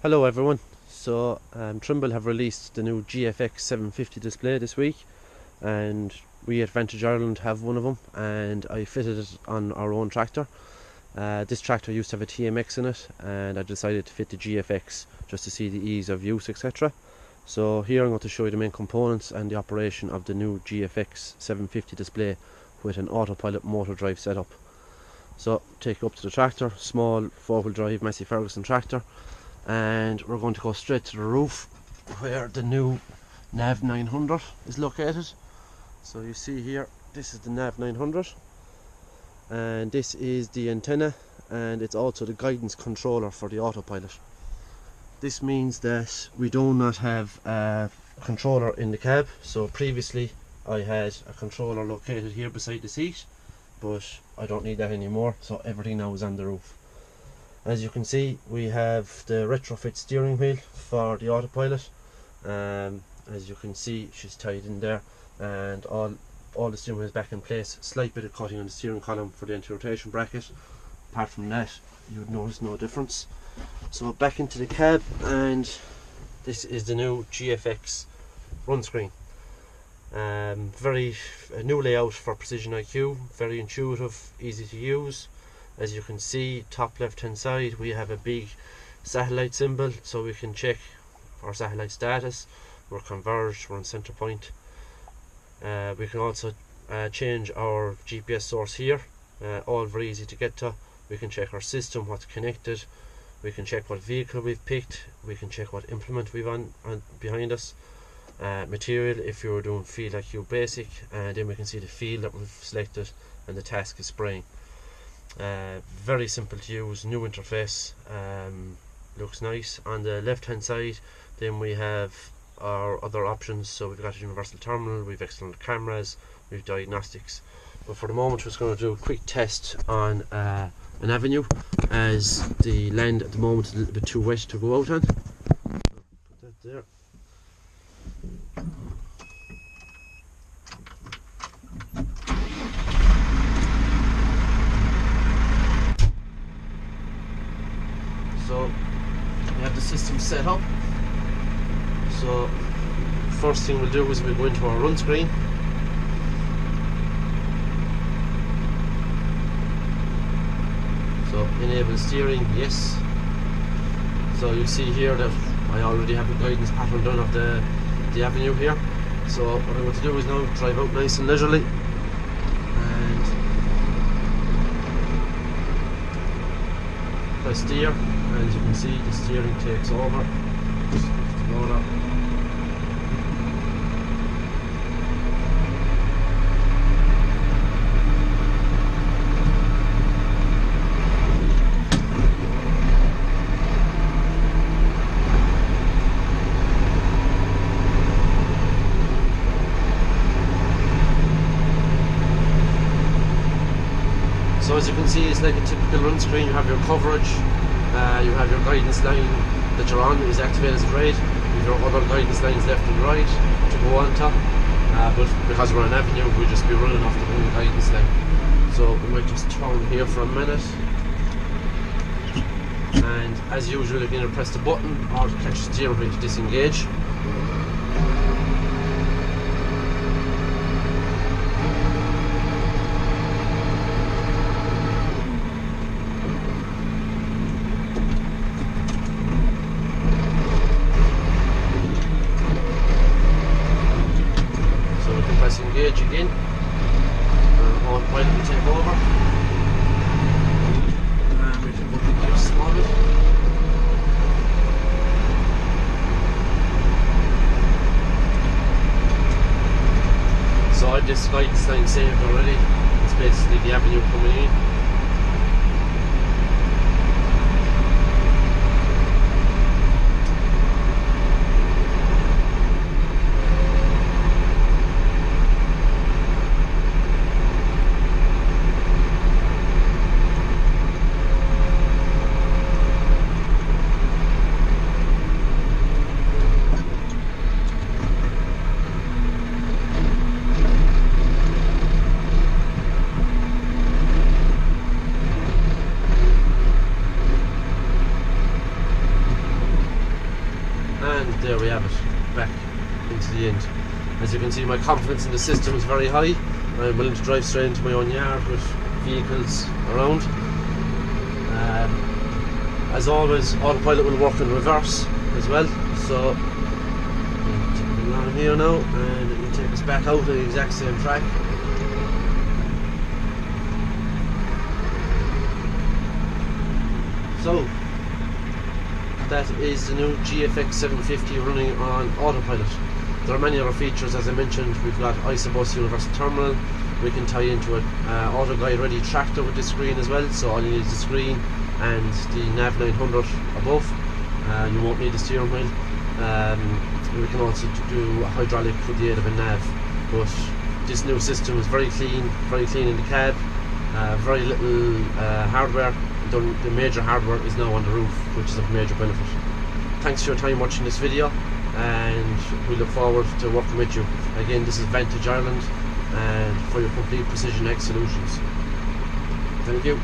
Hello everyone. Trimble have released the new GFX 750 display this week, and we at Vantage Ireland have one of them, and I fitted it on our own tractor. This tractor used to have a TMX in it, and I decided to fit the GFX just to see the ease of use, etc. So here I'm going to show you the main components and the operation of the new GFX 750 display with an autopilot motor drive setup. So take you up to the tractor, small 4-wheel drive Massey Ferguson tractor, and we're going to go straight to the roof where the new Nav 900 is located. So you see here, this is the Nav 900, and this is the antenna, and it's also the guidance controller for the autopilot. This means that we do not have a controller in the cab. So previously I had a controller located here beside the seat, but I don't need that anymore, so everything now is on the roof. As you can see, we have the retrofit steering wheel for the autopilot. As you can see, she's tied in there, and all the steering wheel is back in place. Slight bit of cutting on the steering column for the anti-rotation bracket. Apart from that, you would notice no difference. So back into the cab, and this is the new GFX run screen. Very new layout for Precision IQ, very intuitive, easy to use. As you can see, top left hand side we have a big satellite symbol, so we can check our satellite status. We're converged, we're on center point. We can also change our GPS source here, all very easy to get to. We can check our system, what's connected. We can check what vehicle we've picked. We can check what implement we've on behind us. Material if you're doing Field IQ Basic, and then we can see the field that we've selected, and the task is spraying. Very simple to use, new interface, looks nice. On the left hand side then we have our other options. So we've got a universal terminal, we've external cameras, we've diagnostics. But for the moment we're just going to do a quick test on an avenue, as the land at the moment is a little bit too wet to go out on. Put that there. So we have the system set up. So first thing we'll do is we'll go into our run screen. So enable steering, yes. So you see here that I already have the guidance pattern done of the avenue here. So what I'm going to do is now drive out nice and leisurely, and press steer, and as you can see the steering takes over. So as you can see, it's like a typical run screen. You have your coverage, you have your guidance line that you're on is activated as red. You have your other guidance lines left and right to go on top. But because we're on avenue, we'll just be running off the one guidance line. So we might just turn here for a minute. And as usual, you can either press the button or catch the steering wheel to disengage. Engage again, autopilot will take over, and we can put the gear slowly. So I've this guidance line saved already. It's basically the avenue coming in. see my confidence in the system is very high. I'm willing to drive straight into my own yard with vehicles around. As always, autopilot will work in reverse as well, so we'll on here now and it will take us back out to the exact same track. So that is the new GFX 750 running on autopilot. There are many other features, as I mentioned. We've got Isobus Universal Terminal. We can tie into an auto guide ready tractor with this screen as well, so all you need is the screen and the Nav 900 above. You won't need the steering wheel. We can also do a hydraulic with the aid of a nav, but this new system is very clean in the cab, very little hardware. The major hardware is now on the roof, which is of major benefit. Thanks for your time watching this video, and we look forward to working with you. Again, this is Vantage Ireland, and for your complete Precision X solutions. Thank you.